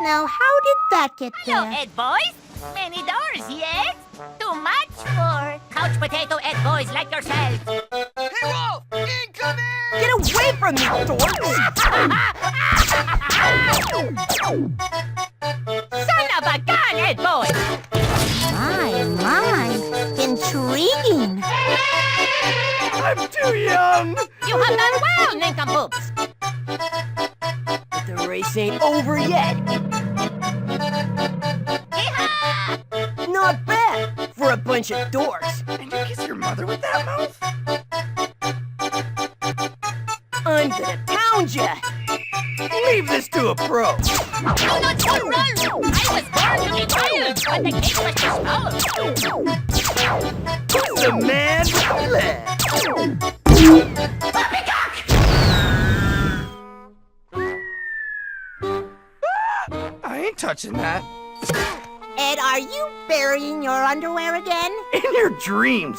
Now, how did that get Hello, there? Ed boys. Many doors, yes? Too much for couch potato Ed boys like yourselves. Hey, Wolf! Incoming! Get away from me, dorks! Son of a gun, Ed boy! My, intriguing. I'm too young! You have done well, nincompoops. The race ain't over yet. Yeehaw! Not bad for a bunch of dorks. And you kiss your mother with that mouth? I'm gonna pound ya! Leave this to a pro. I'm not so run! I was born to be wild, but the cake was too small. Who's the man left? Poppycock! I ain't touching that. Ed, are you burying your underwear again? In your dreams.